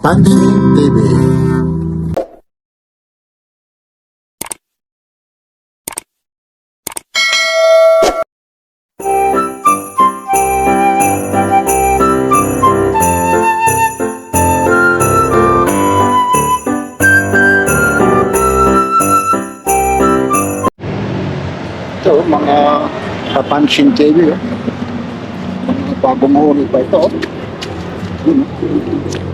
Kapansin TV. Ito, mga Kapansin TV. Mga bagong huli pa ito. Yun,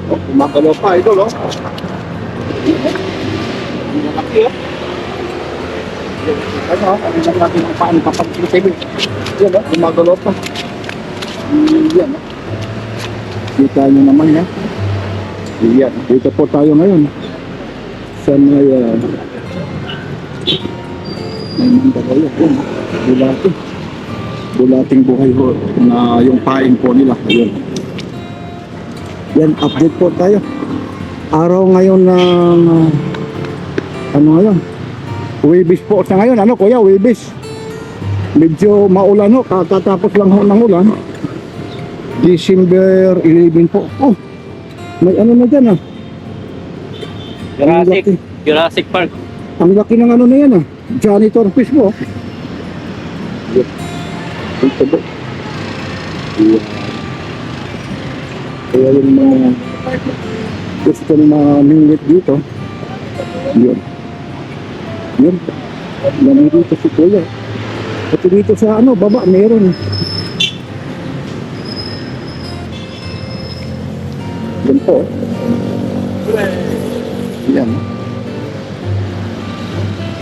gumagalaw pa, idol, oh. Ang malaki, oh. Ano lang natin ang paano Kapansin TV. Yan, oh, gumagalaw pa. Yan, oh. Kita nyo naman, ha. Yan, dito po tayo ngayon. Sa may, Mandaluyong, yun, bulati. Bulating buhay ho, na yung pain po nila. Ayun. Yan, update po tayo. Araw ngayon ng ano ngayon? Huwebes po sa ngayon. Ano kuya, Huwebes? Medyo maulan ho, katatapos lang ho ng ulan. December 11 po. Oh, may ano na dyan ah. Jurassic Park. Ang laki ng ano na yan ah. Janitor fish mo. Ito ba? Yeah. Kaya yung mga gusto ng mga mingit dito. Yun. Yun. Nandito si Kuya. At dito sa ano, baba, meron. Yan po. Yan.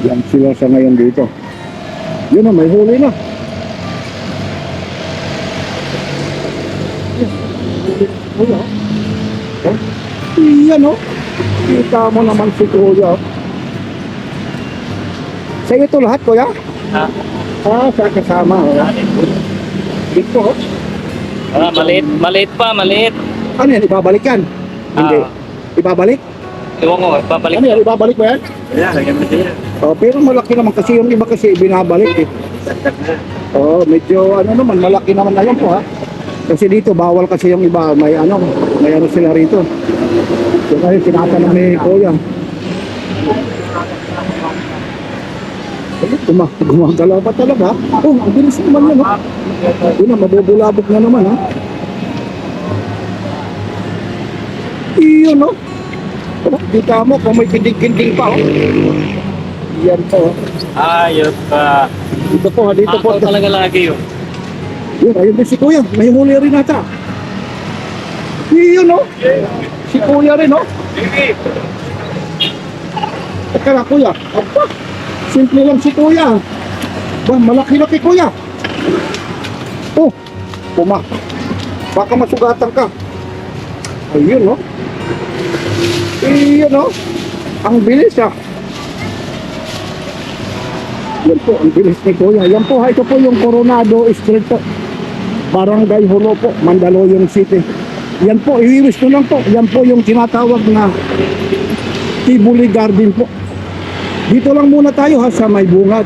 Yan sila sa ngayon dito. Yun na, may huli na. Kuya. Yan o. Kita mo naman si Kuya. Sa ito lahat, Kuya? Ah, Sa kasama. Dito. maliit pa. Ano yan? Ibabalik yan? Hindi. Ibabalik? Iwan ko, babalik. Ano yan? Ibabalik ba yan? Yeah, lagyan mo siya. Pero malaki naman kasi yung iba kasi binabalik eh. Medyo ano naman, malaki naman na yan po ha. Kasi dito bawal kasi yung iba, may ano sila rito. So kasi tinatanong ni Kuya. Gumagalaw pa talaga. Oh, ang bilis naman yan ha. Yun na, mabubulabog na naman ha. Iyon no. Kita mo kung may kindig-kindig pa oh. Yan po. Ayos pa. Dito po ha, dito po. Talaga lagi yun. Yun, ayun din si Kuya. May huli rin ata. Yun, no? Si Kuya rin, no? Teka na, Kuya. Apa? Simple lang si Kuya. Ba, malaki-laki, Kuya. Oh, puma. Baka masugatan ka. Ayun, no? Yun, no? Ang bilis, ah. Yan po, ang bilis ni Kuya. Yan po, ito po yung Coronado Street po. Barangay Hulo po, Mandaluyong City. Yan po, iwiwis ko lang po. Yan po yung tinatawag na Tibuli Garden po. Dito lang muna tayo ha, sa may bungad.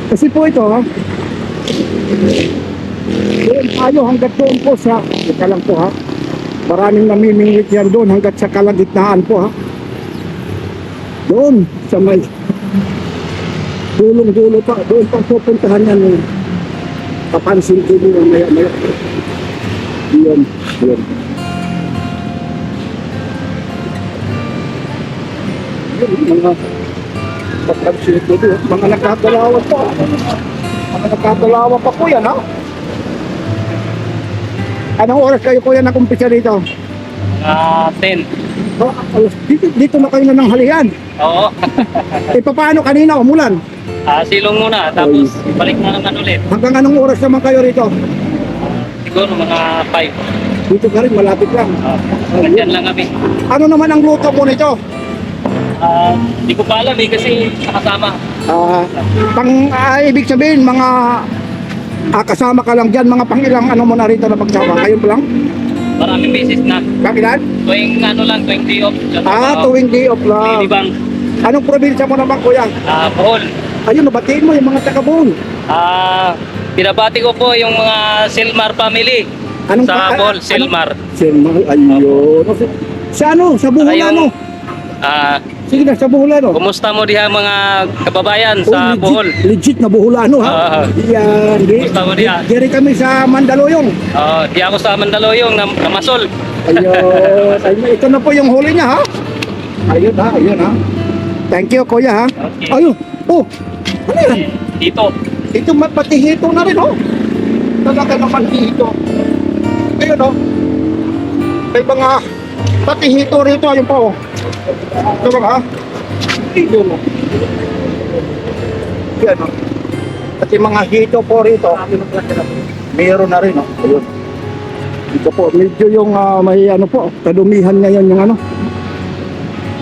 Kasi po ito ha, doon tayo hanggat doon po sa, ika lang po ha, maraming namimingwit yan doon hanggat sa kalagitnaan po ha. Doon sa may dulong-dulo pa, doon pang pupuntahan yan yung Kapansin TV yung maya-maya. Yun. Yun, mga Kapansin TV, mga nagkakalawa pa. Mga nagkakalawa pa po yan, ha? Anong oras kayo kuya nag-umpisa dito? 10. Dito na kayo na ng halihan. Oo. Paano kanina umulan? Silong muna, tapos balik na naman ulit. Hanggang anong oras naman kayo rito? Siguro mga 5. Dito ka rin, malapit lang. Nandyan lang kami. Ano naman ang luto mo nito? Hindi ko pa alam eh, kasi nakasama. Ibig sabihin, mga kasama ka lang dyan, mga pangilang ano mo na rito na pagsama? Kayo pa lang? Maraming beses na. Kapilan? Tuwing ano lang, tuwing day off. Tuwing day off lang. Lilibang. Anong probinsya mo naman, kuya? Bohol. Ayun, nabatiin mo yung mga taga-Bohol. Pinabati ko po yung mga Silmar family. Anong sa Bohol, Silmar. Silmar, ayun. Sa ano? Sa Buholano. Ah, Sige na, sa Buholano. kumusta mo diha mga kababayan Oh, sa legit, Bohol? legit na Buholano ha. Ah. Yan, Kumusta mo diha? Diri kami sa Mandaluyong. Di ako sa Mandaluyong na Masol. Ayun, ayun, ito na po yung huli niya ha. Ayun ha, ayun ha. Thank you kuya ha. Okay. Ayun, oh, ano yan? Dito. Ito pati hito na rin oh. Talaga naman hito. Ayun oh. May mga pati hito rito, ayun pa oh. Ito ba ha? Ayun oh. Yan oh. Pati mga hito po rito. Meron na rin oh. Ayun. Dito po, medyo yung may ano po, kadumihan ngayon yung ano.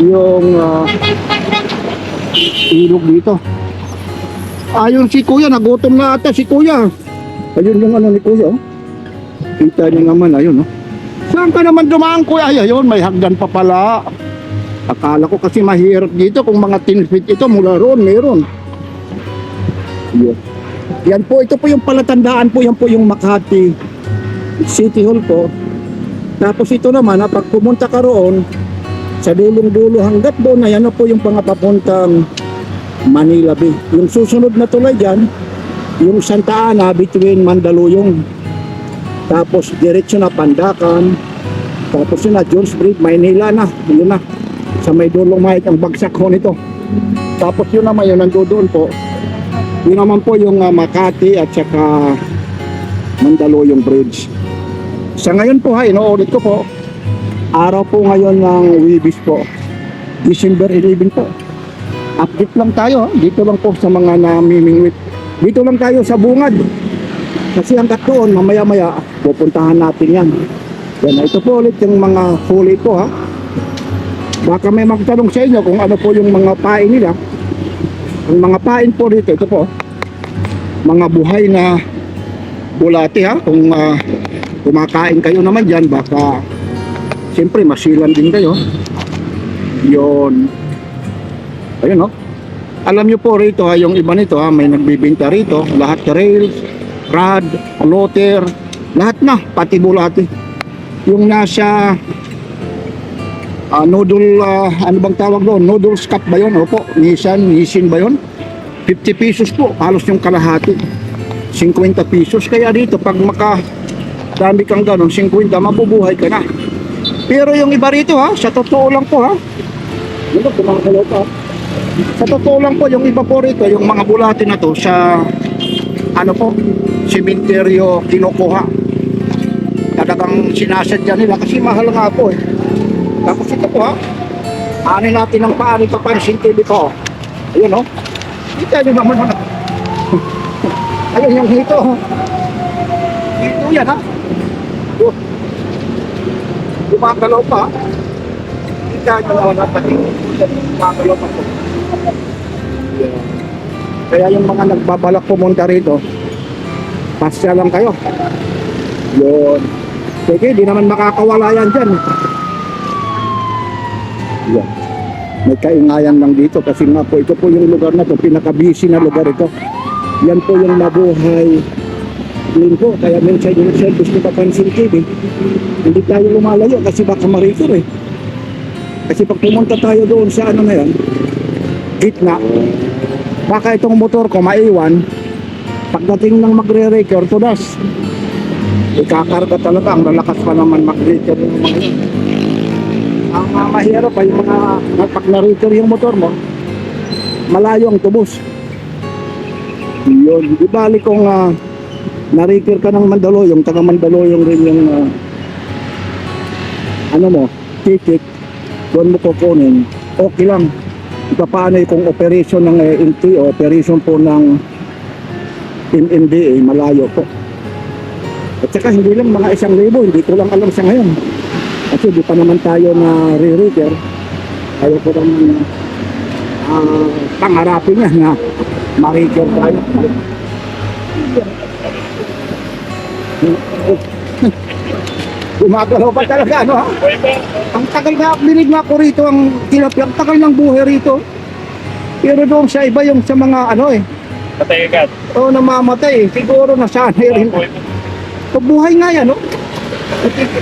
Yung ilog dito. Ayun si kuya, nagutom na ata si kuya. Ayun yung ano ni kuya oh. Kita niyo naman, ayun oh. Saan ka naman dumaan kuya? Ay, ayun, may hagdan pa pala. Akala ko kasi mahirap dito kung mga 10 feet ito mula roon, meron. Yan. Yan po, ito po yung palatandaan po, yan po yung Makati City Hall po. Tapos ito naman, pag pumunta ka roon, sa dulong-dulo hanggat doon na yan na po yung papuntang Manila Bay. Yung susunod na tulay dyan, yung Santa Ana between Mandaluyong. Tapos diretso na Pandakan. Tapos yun na Jones Bridge, Maynila na. Yun na. Sa may dulong mahit ang bagsak ho nito. Tapos yun naman yun nandoon po. Yun naman po yung Makati at saka Mandaluyong Bridge. Sa ngayon po ha, inuulit ko po. Araw po ngayon ng Wibis po. December 11 po. Update lang tayo ha. Dito lang po sa mga namimingwit. Dito lang tayo sa bungad. Kasi hanggat doon, mamaya-maya, pupuntahan natin yan. Yan, ito po ulit yung mga huli po ha. Baka may magtanong sa inyo kung ano po yung mga pain nila. Ang mga pain po dito, ito po. Mga buhay na bulati ha. Kung kumakain kayo naman dyan, baka siyempre masilan din kayo. Yun. Ayun oh. Alam nyo po rito ha, yung iba nito ha, may nagbibinta rito. Lahat rails, rod, floater, lahat na, pati bulati. Yung nasa noodle, ano bang tawag doon? Noodle cup ba yun? Opo, Nissin ba yun? 50 pesos po, halos yung kalahati. 50 pesos. Kaya dito, pag dami kang ganon, 50, mabubuhay ka na. Pero yung iba rito ha, sa totoo lang po ha. Ano, kumakalaw pa. Sa totoo lang po, yung iba po rito, yung mga bulati na to, sa ano po, sementeryo kinukuha. Talagang sinasadya nila kasi mahal nga po eh. Tapos ito po ha, ani natin ng paani papansin TV po. Ayun oh. Kita nyo naman ano. Ayun yung hito. Hito yan ha. Gumagalaw pa. Kita nyo naman pati. Gumagalaw pa po. Kaya yung mga nagbabalak pumunta rito, pasya lang kayo. Yun. Sige, di naman makakawala yan dyan. Yan. May kaingayan lang dito kasi nga po, ito po yung lugar na to, pinaka-busy na lugar ito. Yan po yung mabuhay linggo. Kaya minsan yung service ni Papansin TV, hindi tayo lumalayo kasi baka marikor eh. Kasi pag pumunta tayo doon sa ano na yan, gitna, baka itong motor ko maiwan, pagdating ng magre-record to das, ikakarga talaga, ang lalakas pa naman mag-record yung mga yun. Ang mahirap pa yung mga pag na-record yung motor mo, malayo ang tubos. Yun, di bali kung na-record ka ng Mandaluyong, taga Mandaluyong rin yung ano mo, ticket, doon mo kukunin, okay lang. Paano kung operation ng LTO, operation po ng MMDA, malayo po. At saka hindi lang mga 1,000, hindi ko lang alam sa ngayon. Kasi di pa naman tayo na re-reader. Ayaw ko lang pangarapin niya na ma-reader tayo. Gumagalaw pa talaga, ano ha? Ang tagal nga, binig nga ko rito ang tilapia, ang tagal ng buhay rito. Pero doon sa iba yung sa mga ano eh. Patay agad. Oo, namamatay eh. Siguro nasanay rin. Buhay nga yan, no?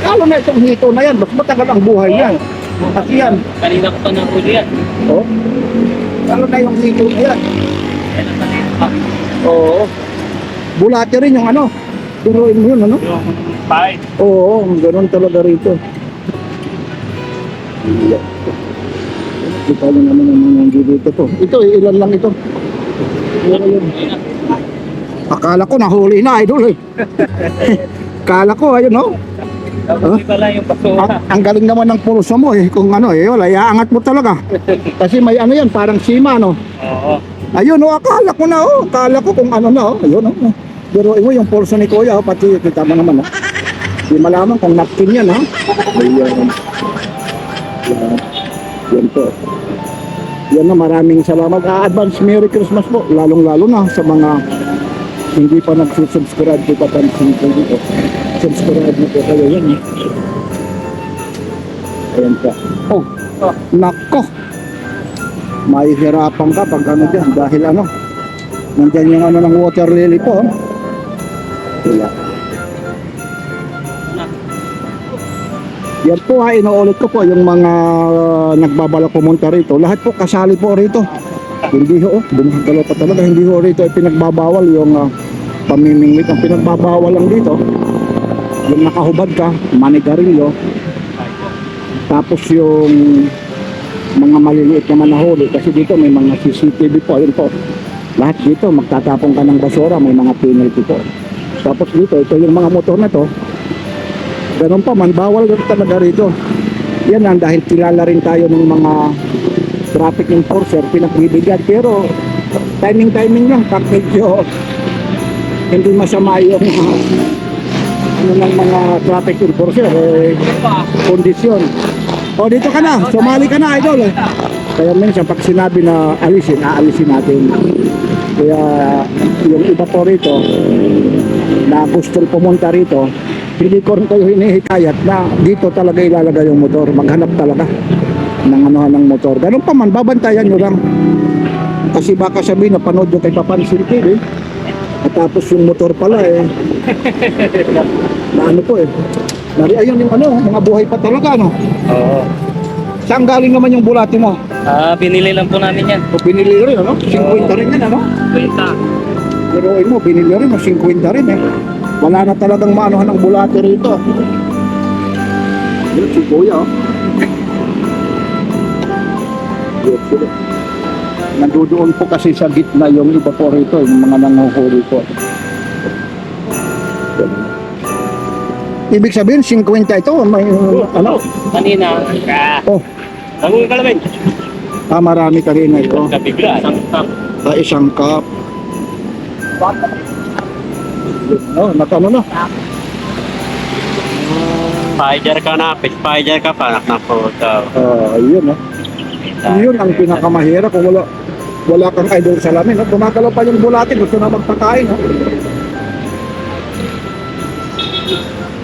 Lalo na itong hito na yan, mas matagal ang buhay yan. Kasi yan, Kanina ko pa nahuli yan. oh. Lalo na yung hito na yan. Yan ang kanina pa. Oo. Bulate rin yung ano. Turuin mo yun, ano? Yung pain. Oo, ganun talaga rito. Kita lang naman ang mga dito to. Ito, ilan lang ito. Akala ko nahuli na, idol eh. Akala ko, ayun oh. Tapos pala yung basura. Ang galing naman ng pulso mo eh. Kung ano eh, wala, iaangat mo talaga. Kasi may ano yan, parang sima, no? Oo. Ayun oh, akala ko na oh. Akala ko kung ano na oh. Ayun oh. Pero mo yung pulso ni Kuya oh, pati kita mo naman oh. Di malaman kung napkin yan ha. Ayan. Yan po. Yan na, maraming salamat. Advance Merry Christmas po. Lalong-lalo na sa mga hindi pa nagsusubscribe kay Papansin ko dito. Subscribe na po kayo yan eh. Ayan po. Oh, nako. Mahihirapan ka pag ano dyan. Dahil ano, nandyan yung ano ng water lily po. Oh. Wala. Yan po ha, inuulit ko po yung mga nagbabalak pumunta rito. Lahat po kasali po rito. Hindi ho, dumagdalo pa talaga. Hindi ho rito ay pinagbabawal yung pamimingwit. Ang pinagbabawal lang dito, yung nakahubad ka, manigarilyo. Tapos yung mga maliliit na manahuli. Kasi dito may mga CCTV po. Yun po. Lahat dito, magtatapong ka ng basura, may mga penalty po. Tapos dito, ito yung mga motor na to. Ganun pa man, bawal talaga rito. Yan lang, dahil kilala rin tayo ng mga traffic enforcer, pinagbibigyan. Pero timing lang, pag medyo hindi masama yung ano ng mga traffic enforcer, kondisyon. O dito ka na, sumali ka na, idol. Kaya minsan pag sinabi na alisin, aalisin natin. Kaya yung iba po rito na gusto pumunta rito, hindi ko rin kayo hinihikayat na dito talaga ilalagay yung motor. Maghanap talaga ng anuhan ng motor. Ganun pa man, babantayan nyo lang. Kasi baka sabihin na panood nyo kay Papansin TV at tapos yung motor pala eh na ano po eh. Ayun yung ano, mga buhay pa talaga no. Oo. Saan galing naman yung bulati mo? Binili lang po namin yan. O binili rin ano? 50 rin yan ano? Kwenta. Pero mo, binili rin o 50 rin eh. Wala na talagang maanuhan ng bulate rito. Yun si Kuya oh. Yun sila. Nandoon po kasi sa gitna yung iba po rito, yung mga nanguhuli po. Ibig sabihin 50 ito, may ano? Kanina. Oh, Ang kalamin. marami ka rin ito. Kabigla. Isang cup. Oh, natano na. Spider ka na. Spider ka pa. Anak na po. Ayun oh. Yun ang pinakamahirap kung wala kang idol sa lamin. No? Gumagalaw pa yung bulate, gusto na magpakain. No?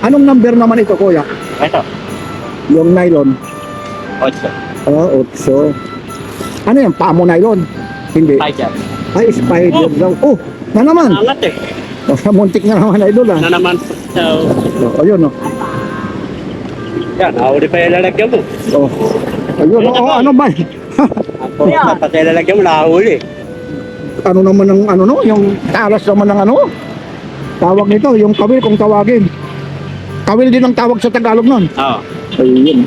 Anong number naman ito, Kuya? Ito. Yung nylon? 8. 8. Ano yan? Pamo nylon? Hindi. Spider. Ay, spider daw. Oh, na naman. Angat eh. Muntik na naman idol ah. Na naman. So, Ayun oh. yan. Ahuli pa yung lalagyan mo. Oh. Ayun oh, ano ba? Ako, pati lalagyan mo, nakahuli. Ano naman ng ano no? Yung talas naman ng ano? Tawag nito, yung kawil kung tawagin. Kawil din ang tawag sa Tagalog nun. Oo. Ayun.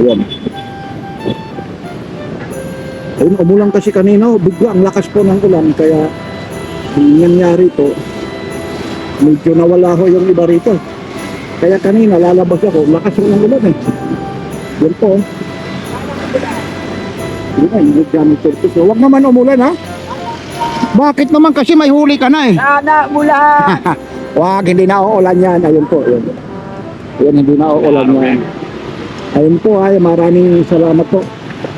Ayun. Ayun, umulan kasi kanina, bigla ang lakas po ng ulan, kaya yung nangyari to, medyo nawala ho yung iba rito. Kaya kanina lalabas ako, lakas rin ng ulan eh. Yan po. Yun na, hindi gamit surface. So, huwag naman umulan ha. Bakit naman kasi may huli ka na eh. Sana mula. Wag, hindi na uulan yan. Ayun po, yun. Yan, hindi na uulan yan. Ayun po ay maraming salamat po.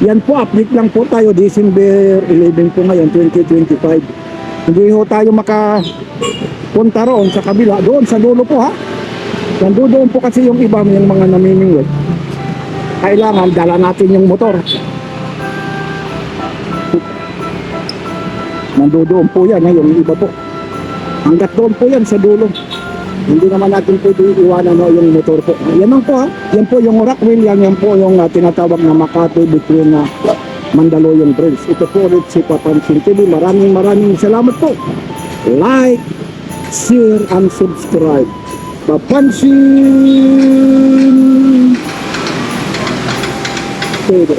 Yan po, update lang po tayo. December 11 po ngayon, 2025. Hindi ho tayo makapunta roon sa kabila. Doon, sa dulo po ha. Nandoon po kasi yung iba, yung mga namimingwit. Kailangan dala natin yung motor. Nandoon po yan, yung iba po. Hanggat doon po yan sa dulo. Hindi naman natin pwede iwanan no, yung motor po. Yan lang po ha. Yan po yung Rockwell, yan po yung tinatawag na Makati between Mandaluyong Trails. Ito po ulit si Papansin TV. Maraming salamat po. Like, share, and subscribe. Papansin TV.